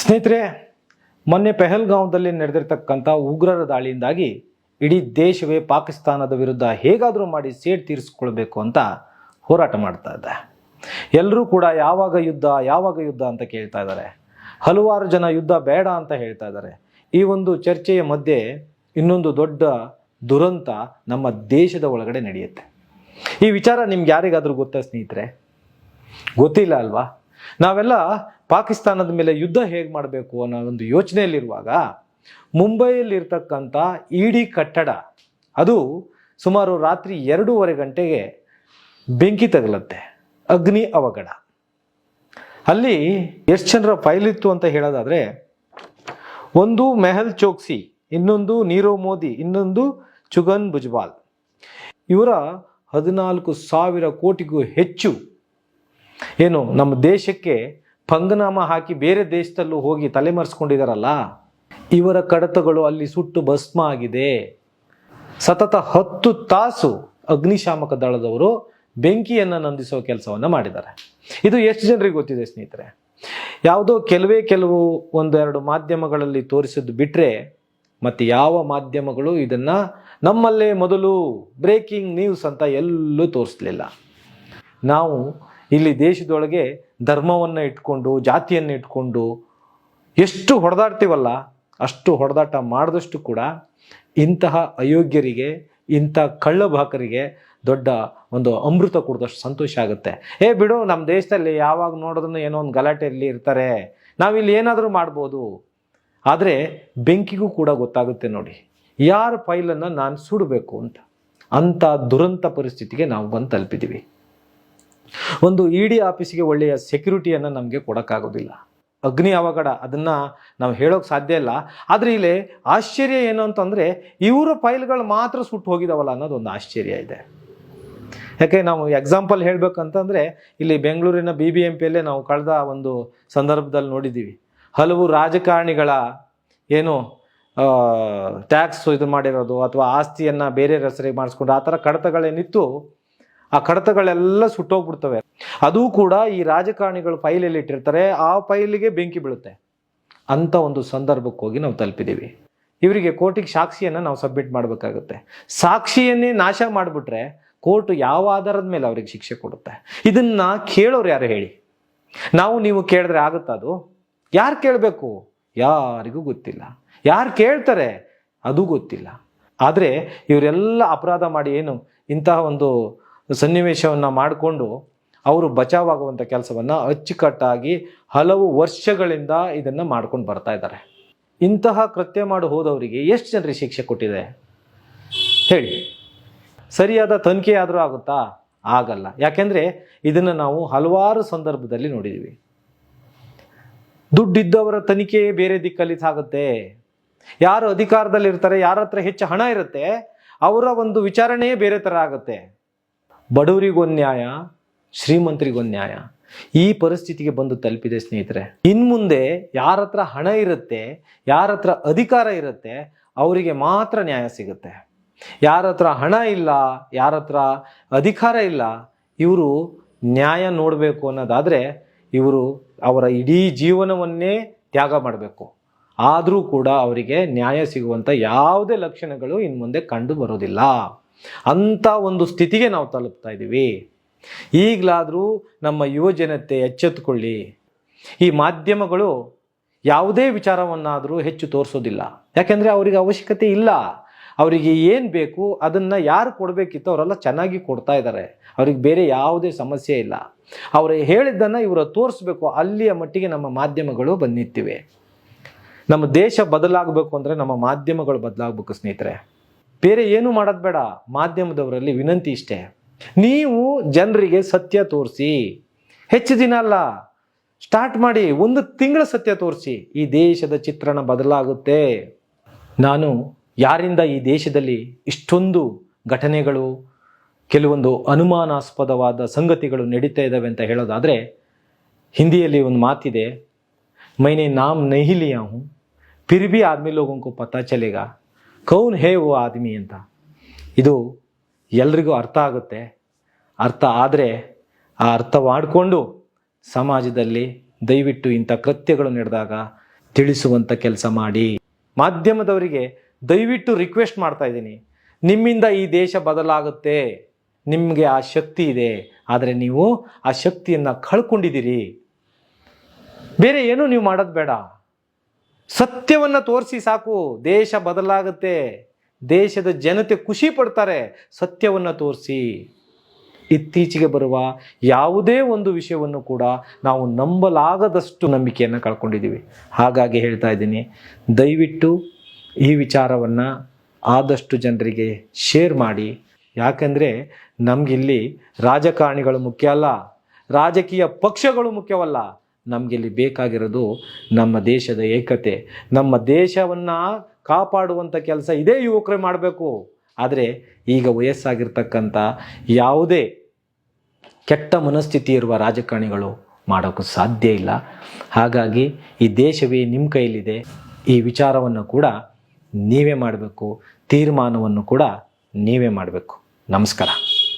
ಸ್ನೇಹಿತರೆ, ಮೊನ್ನೆ ಪೆಹಲ್ಗಾಂವ್ದಲ್ಲಿ ನಡೆದಿರ್ತಕ್ಕಂಥ ಉಗ್ರರ ದಾಳಿಯಿಂದಾಗಿ ಇಡೀ ದೇಶವೇ ಪಾಕಿಸ್ತಾನದ ವಿರುದ್ಧ ಹೇಗಾದರೂ ಮಾಡಿ ಸೇಡ್ ತೀರಿಸ್ಕೊಳ್ಬೇಕು ಅಂತ ಹೋರಾಟ ಮಾಡ್ತಾ ಇದೆ. ಎಲ್ಲರೂ ಕೂಡ ಯಾವಾಗ ಯುದ್ಧ ಅಂತ ಕೇಳ್ತಾ ಇದ್ದಾರೆ. ಹಲವಾರು ಜನ ಯುದ್ಧ ಬೇಡ ಅಂತ ಹೇಳ್ತಾ ಇದ್ದಾರೆ. ಈ ಒಂದು ಚರ್ಚೆಯ ಮಧ್ಯೆ ಇನ್ನೊಂದು ದೊಡ್ಡ ದುರಂತ ನಮ್ಮ ದೇಶದ ಒಳಗಡೆ ನಡೆಯುತ್ತೆ. ಈ ವಿಚಾರ ನಿಮ್ಗೆ ಯಾರಿಗಾದರೂ ಗೊತ್ತಾ ಸ್ನೇಹಿತರೆ? ಗೊತ್ತಿಲ್ಲ ಅಲ್ವಾ? ನಾವೆಲ್ಲ ಪಾಕಿಸ್ತಾನದ ಮೇಲೆ ಯುದ್ಧ ಹೇಗೆ ಮಾಡಬೇಕು ಅನ್ನೋ ಒಂದು ಯೋಚನೆಯಲ್ಲಿರುವಾಗ ಮುಂಬೈಯಲ್ಲಿರ್ತಕ್ಕಂಥ ಇಡಿ ಕಟ್ಟಡ ಅದು ಸುಮಾರು ರಾತ್ರಿ 2:30 ಗಂಟೆಗೆ ಬೆಂಕಿ ತಗಲತ್ತೆ. ಅಗ್ನಿ ಅವಘಡ. ಅಲ್ಲಿ ಎಷ್ಟು ಜನರ ಫೈಲ್ ಇತ್ತು ಅಂತ ಹೇಳೋದಾದ್ರೆ, ಒಂದು ಮೆಹಲ್ ಚೋಕ್ಸಿ, ಇನ್ನೊಂದು ನೀರವ್ ಮೋದಿ, ಇನ್ನೊಂದು ಚುಗನ್ ಭುಜ್ಬಾಲ್. ಇವರ 14,000 ಕೋಟಿಗೂ ಹೆಚ್ಚು ಏನು ನಮ್ಮ ದೇಶಕ್ಕೆ ಪಂಗನಾಮ ಹಾಕಿ ಬೇರೆ ದೇಶದಲ್ಲೂ ಹೋಗಿ ತಲೆಮರೆಸ್ಕೊಂಡಿದಾರಲ್ಲ, ಇವರ ಕಡತಗಳು ಅಲ್ಲಿ ಸುಟ್ಟು ಭಸ್ಮ ಆಗಿದೆ. ಸತತ 10 ತಾಸು ಅಗ್ನಿಶಾಮಕ ದಳದವರು ಬೆಂಕಿಯನ್ನು ನಂದಿಸೋ ಕೆಲಸವನ್ನು ಮಾಡಿದ್ದಾರೆ. ಇದು ಎಷ್ಟು ಜನರಿಗೆ ಗೊತ್ತಿದೆ ಸ್ನೇಹಿತರೆ? ಯಾವುದೋ ಕೆಲವು ಒಂದೆರಡು ಮಾಧ್ಯಮಗಳಲ್ಲಿ ತೋರಿಸಿದ್ದು ಬಿಟ್ಟರೆ ಮತ್ತು ಯಾವ ಮಾಧ್ಯಮಗಳು ಇದನ್ನು ನಮ್ಮಲ್ಲೇ ಮೊದಲು ಬ್ರೇಕಿಂಗ್ ನ್ಯೂಸ್ ಅಂತ ಎಲ್ಲೂ ತೋರಿಸಲಿಲ್ಲ. ನಾವು ಇಲ್ಲಿ ದೇಶದೊಳಗೆ ಧರ್ಮವನ್ನು ಇಟ್ಕೊಂಡು, ಜಾತಿಯನ್ನು ಇಟ್ಕೊಂಡು ಎಷ್ಟು ಹೊಡೆದಾಡ್ತೀವಲ್ಲ, ಅಷ್ಟು ಹೊಡೆದಾಟ ಮಾಡಿದಷ್ಟು ಕೂಡ ಇಂತಹ ಅಯೋಗ್ಯರಿಗೆ, ಇಂಥ ಕಳ್ಳಭಾಕರಿಗೆ ದೊಡ್ಡ ಒಂದು ಅಮೃತ ಕುಡಿದಷ್ಟು ಸಂತೋಷ ಆಗುತ್ತೆ. ಬಿಡು, ನಮ್ಮ ದೇಶದಲ್ಲಿ ಯಾವಾಗ ನೋಡಿದ್ರು ಏನೋ ಒಂದು ಗಲಾಟೆಯಲ್ಲಿ ಇರ್ತಾರೆ, ನಾವಿಲ್ಲಿ ಏನಾದರೂ ಮಾಡ್ಬೋದು. ಆದರೆ ಬೆಂಕಿಗೂ ಕೂಡ ಗೊತ್ತಾಗುತ್ತೆ ನೋಡಿ, ಯಾರ ಫೈಲನ್ನು ನಾನು ಸುಡಬೇಕು ಅಂತ. ಅಂಥ ದುರಂತ ಪರಿಸ್ಥಿತಿಗೆ ನಾವು ಬಂದು ತಲುಪಿದ್ದೀವಿ. ಒಂದು ಇಡಿ ಆಫೀಸಿಗೆ ಒಳ್ಳೆಯ ಸೆಕ್ಯೂರಿಟಿಯನ್ನು ನಮಗೆ ಕೊಡೋಕ್ಕಾಗೋದಿಲ್ಲ. ಅಗ್ನಿ ಅವಘಡ ಅದನ್ನು ನಾವು ಹೇಳೋಕೆ ಸಾಧ್ಯ ಇಲ್ಲ. ಆದರೆ ಇಲ್ಲಿ ಆಶ್ಚರ್ಯ ಏನು ಅಂತಂದರೆ, ಇವರ ಫೈಲ್ಗಳು ಮಾತ್ರ ಸುಟ್ಟು ಹೋಗಿದಾವಲ್ಲ ಅನ್ನೋದೊಂದು ಆಶ್ಚರ್ಯ ಇದೆ. ಯಾಕೆ ನಾವು ಎಕ್ಸಾಂಪಲ್ ಹೇಳಬೇಕಂತಂದರೆ, ಇಲ್ಲಿ ಬೆಂಗಳೂರಿನ BBMPಯಲ್ಲೇ ನಾವು ಕಳೆದ ಒಂದು ಸಂದರ್ಭದಲ್ಲಿ ನೋಡಿದ್ದೀವಿ. ಹಲವು ರಾಜಕಾರಣಿಗಳ ಏನು ಟ್ಯಾಕ್ಸ್ ಇದು ಮಾಡಿರೋದು ಅಥವಾ ಆಸ್ತಿಯನ್ನು ಬೇರೆ ಹೆಸರಿಗೆ ಮಾಡಿಸ್ಕೊಂಡು ಆ ಥರ ಕಡತಗಳೇನಿತ್ತು, ಆ ಕಡತಗಳೆಲ್ಲ ಸುಟ್ಟೋಗ್ಬಿಡ್ತವೆ. ಅದು ಕೂಡ ಈ ರಾಜಕಾರಣಿಗಳು ಫೈಲಲ್ಲಿ ಇಟ್ಟಿರ್ತಾರೆ, ಆ ಫೈಲಿಗೆ ಬೆಂಕಿ ಬೀಳುತ್ತೆ. ಅಂಥ ಒಂದು ಸಂದರ್ಭಕ್ಕೆ ಹೋಗಿ ನಾವು ತಲುಪಿದ್ದೀವಿ. ಇವರಿಗೆ ಕೋರ್ಟಿಗೆ ಸಾಕ್ಷಿಯನ್ನು ನಾವು ಸಬ್ಮಿಟ್ ಮಾಡಬೇಕಾಗುತ್ತೆ. ಸಾಕ್ಷಿಯನ್ನೇ ನಾಶ ಮಾಡಿಬಿಟ್ರೆ ಕೋರ್ಟ್ ಯಾವ ಆಧಾರದ ಮೇಲೆ ಅವ್ರಿಗೆ ಶಿಕ್ಷೆ ಕೊಡುತ್ತೆ? ಇದನ್ನು ಕೇಳೋರು ಯಾರು ಹೇಳಿ? ನಾವು ನೀವು ಕೇಳಿದ್ರೆ ಆಗುತ್ತಾ? ಅದು ಯಾರು ಕೇಳಬೇಕು? ಯಾರಿಗೂ ಗೊತ್ತಿಲ್ಲ. ಯಾರು ಕೇಳ್ತಾರೆ ಅದು ಗೊತ್ತಿಲ್ಲ. ಆದರೆ ಇವರೆಲ್ಲ ಅಪರಾಧ ಮಾಡಿ ಏನು ಇಂತಹ ಒಂದು ಸನ್ನಿವೇಶವನ್ನು ಮಾಡಿಕೊಂಡು ಅವರು ಬಚಾವಾಗುವಂಥ ಕೆಲಸವನ್ನು ಅಚ್ಚುಕಟ್ಟಾಗಿ ಹಲವು ವರ್ಷಗಳಿಂದ ಇದನ್ನು ಮಾಡ್ಕೊಂಡು ಬರ್ತಾ ಇದ್ದಾರೆ. ಇಂತಹ ಕೃತ್ಯ ಮಾಡಿ ಹೋದವರಿಗೆ ಎಷ್ಟು ಜನರಿಗೆ ಶಿಕ್ಷೆ ಕೊಟ್ಟಿದೆ ಹೇಳಿ? ಸರಿಯಾದ ತನಿಖೆ ಆದರೂ ಆಗುತ್ತಾ? ಆಗಲ್ಲ. ಯಾಕೆಂದರೆ ಇದನ್ನು ನಾವು ಹಲವಾರು ಸಂದರ್ಭದಲ್ಲಿ ನೋಡಿದ್ದೀವಿ. ದುಡ್ಡಿದ್ದವರ ತನಿಖೆ ಬೇರೆ ದಿಕ್ಕಲ್ಲಿ ಸಾಗುತ್ತೆ. ಯಾರು ಅಧಿಕಾರದಲ್ಲಿರ್ತಾರೆ, ಯಾರ ಹತ್ರ ಹೆಚ್ಚು ಹಣ ಇರುತ್ತೆ, ಅವರ ಒಂದು ವಿಚಾರಣೆಯೇ ಬೇರೆ ಥರ ಆಗುತ್ತೆ. ಬಡವರಿಗೊಂದು ನ್ಯಾಯ, ಶ್ರೀಮಂತರಿಗೊಂದು ನ್ಯಾಯ. ಈ ಪರಿಸ್ಥಿತಿಗೆ ಬಂದು ತಲುಪಿದೆ ಸ್ನೇಹಿತರೆ. ಇನ್ಮುಂದೆ ಯಾರ ಹತ್ರ ಹಣ ಇರುತ್ತೆ, ಯಾರ ಹತ್ರ ಅಧಿಕಾರ ಇರುತ್ತೆ, ಅವರಿಗೆ ಮಾತ್ರ ನ್ಯಾಯ ಸಿಗುತ್ತೆ. ಯಾರ ಹತ್ರ ಹಣ ಇಲ್ಲ, ಯಾರ ಹತ್ರ ಅಧಿಕಾರ ಇಲ್ಲ, ಇವರು ನ್ಯಾಯ ನೋಡಬೇಕು ಅನ್ನೋದಾದರೆ ಇವರು ಅವರ ಇಡೀ ಜೀವನವನ್ನೇ ತ್ಯಾಗ ಮಾಡಬೇಕು. ಆದರೂ ಕೂಡ ಅವರಿಗೆ ನ್ಯಾಯ ಸಿಗುವಂಥ ಯಾವುದೇ ಲಕ್ಷಣಗಳು ಇನ್ನು ಮುಂದೆ ಕಂಡು ಬರೋದಿಲ್ಲ. ಅಂಥ ಒಂದು ಸ್ಥಿತಿಗೆ ನಾವು ತಲುಪ್ತಾ ಇದ್ದೀವಿ. ಈಗಲಾದರೂ ನಮ್ಮ ಯುವ ಜನತೆ ಎಚ್ಚೆತ್ತುಕೊಳ್ಳಿ. ಈ ಮಾಧ್ಯಮಗಳು ಯಾವುದೇ ವಿಚಾರವನ್ನಾದರೂ ಹೆಚ್ಚು ತೋರಿಸೋದಿಲ್ಲ. ಯಾಕೆಂದರೆ ಅವರಿಗೆ ಅವಶ್ಯಕತೆ ಇಲ್ಲ. ಅವರಿಗೆ ಏನು ಬೇಕು ಅದನ್ನು ಯಾರು ಕೊಡಬೇಕಿತ್ತು ಅವರೆಲ್ಲ ಚೆನ್ನಾಗಿ ಕೊಡ್ತಾ ಇದ್ದಾರೆ. ಅವ್ರಿಗೆ ಬೇರೆ ಯಾವುದೇ ಸಮಸ್ಯೆ ಇಲ್ಲ. ಅವರು ಹೇಳಿದ್ದನ್ನು ಇವರು ತೋರಿಸ್ಬೇಕು. ಅಲ್ಲಿಯ ಮಟ್ಟಿಗೆ ನಮ್ಮ ಮಾಧ್ಯಮಗಳು ಬಂದು ನಿಂತಿವೆ. ನಮ್ಮ ದೇಶ ಬದಲಾಗಬೇಕು ಅಂದರೆ ನಮ್ಮ ಮಾಧ್ಯಮಗಳು ಬದಲಾಗಬೇಕು ಸ್ನೇಹಿತರೆ. ಬೇರೆ ಏನು ಮಾಡೋದು ಬೇಡ. ಮಾಧ್ಯಮದವರಲ್ಲಿ ವಿನಂತಿ ಇಷ್ಟೇ, ನೀವು ಜನರಿಗೆ ಸತ್ಯ ತೋರಿಸಿ. ಹೆಚ್ಚು ದಿನ ಅಲ್ಲ, ಸ್ಟಾರ್ಟ್ ಮಾಡಿ, 1 ತಿಂಗಳ ಸತ್ಯ ತೋರಿಸಿ. ಈ ದೇಶದ ಚಿತ್ರಣ ಬದಲಾಗುತ್ತೆ. ನಾನು ಯಾರಿಂದ ಈ ದೇಶದಲ್ಲಿ ಇಷ್ಟೊಂದು ಘಟನೆಗಳು, ಕೆಲವೊಂದು ಅನುಮಾನಾಸ್ಪದವಾದ ಸಂಗತಿಗಳು ನಡೀತಾ ಇದ್ದಾವೆ ಅಂತ ಹೇಳೋದಾದರೆ, ಹಿಂದಿಯಲ್ಲಿ ಒಂದು ಮಾತಿದೆ, ಮೈನೆ ನಾಮ್ ನಹಿ ಲಿಯಾ ಹೂಂ ಫಿರ್ ಭಿ ಆದ್ಮಿ ಲೋಗೋಂ ಕೋ ಪತಾ ಚಲೇಗಾ ಕೌನ್ ಹೇ ವೋ ಆದ್ಮಿ ಅಂತ. ಇದು ಎಲ್ರಿಗೂ ಅರ್ಥ ಆಗುತ್ತೆ. ಅರ್ಥ ಆದರೆ ಆ ಅರ್ಥ ಮಾಡಿಕೊಂಡು ಸಮಾಜದಲ್ಲಿ ದಯವಿಟ್ಟು ಇಂಥ ಕೃತ್ಯಗಳು ನಡೆದಾಗ ತಿಳಿಸುವಂಥ ಕೆಲಸ ಮಾಡಿ. ಮಾಧ್ಯಮದವರಿಗೆ ದಯವಿಟ್ಟು ರಿಕ್ವೆಸ್ಟ್ ಮಾಡ್ತಾ ಇದ್ದೀನಿ, ನಿಮ್ಮಿಂದ ಈ ದೇಶ ಬದಲಾಗುತ್ತೆ, ನಿಮಗೆ ಆ ಶಕ್ತಿ ಇದೆ, ಆದರೆ ನೀವು ಆ ಶಕ್ತಿಯನ್ನು ಕಳ್ಕೊಂಡಿದ್ದೀರಿ. ಬೇರೆ ಏನೂ ನೀವು ಮಾಡೋದು ಬೇಡ, ಸತ್ಯವನ್ನು ತೋರಿಸಿ ಸಾಕು. ದೇಶ ಬದಲಾಗುತ್ತೆ, ದೇಶದ ಜನತೆ ಖುಷಿ ಪಡ್ತಾರೆ, ಸತ್ಯವನ್ನು ತೋರಿಸಿ. ಇತ್ತೀಚೆಗೆ ಬರುವ ಯಾವುದೇ ಒಂದು ವಿಷಯವನ್ನು ಕೂಡ ನಾವು ನಂಬಲಾಗದಷ್ಟು ನಂಬಿಕೆಯನ್ನು ಕಳ್ಕೊಂಡಿದ್ದೀವಿ. ಹಾಗಾಗಿ ಹೇಳ್ತಾ ಇದ್ದೀನಿ, ದಯವಿಟ್ಟು ಈ ವಿಚಾರವನ್ನು ಆದಷ್ಟು ಜನರಿಗೆ ಶೇರ್ ಮಾಡಿ. ಯಾಕಂದರೆ ನಮಗಿಲ್ಲಿ ರಾಜಕಾರಣಿಗಳು ಮುಖ್ಯ ಅಲ್ಲ, ರಾಜಕೀಯ ಪಕ್ಷಗಳು ಮುಖ್ಯವಲ್ಲ. ನಮಗಿಲ್ಲಿ ಬೇಕಾಗಿರೋದು ನಮ್ಮ ದೇಶದ ಏಕತೆ. ನಮ್ಮ ದೇಶವನ್ನು ಕಾಪಾಡುವಂಥ ಕೆಲಸ ಇದೇ ಯುವಕರೇ ಮಾಡಬೇಕು. ಆದರೆ ಈಗ ವಯಸ್ಸಾಗಿರ್ತಕ್ಕಂಥ ಯಾವುದೇ ಕೆಟ್ಟ ಮನಸ್ಥಿತಿ ಇರುವ ರಾಜಕಾರಣಿಗಳು ಮಾಡೋಕ್ಕೂ ಸಾಧ್ಯ ಇಲ್ಲ. ಹಾಗಾಗಿ ಈ ದೇಶವೇ ನಿಮ್ಮ ಕೈಲಿದೆ. ಈ ವಿಚಾರವನ್ನು ಕೂಡ ನೀವೇ ಮಾಡಬೇಕು, ತೀರ್ಮಾನವನ್ನು ಕೂಡ ನೀವೇ ಮಾಡಬೇಕು. ನಮಸ್ಕಾರ.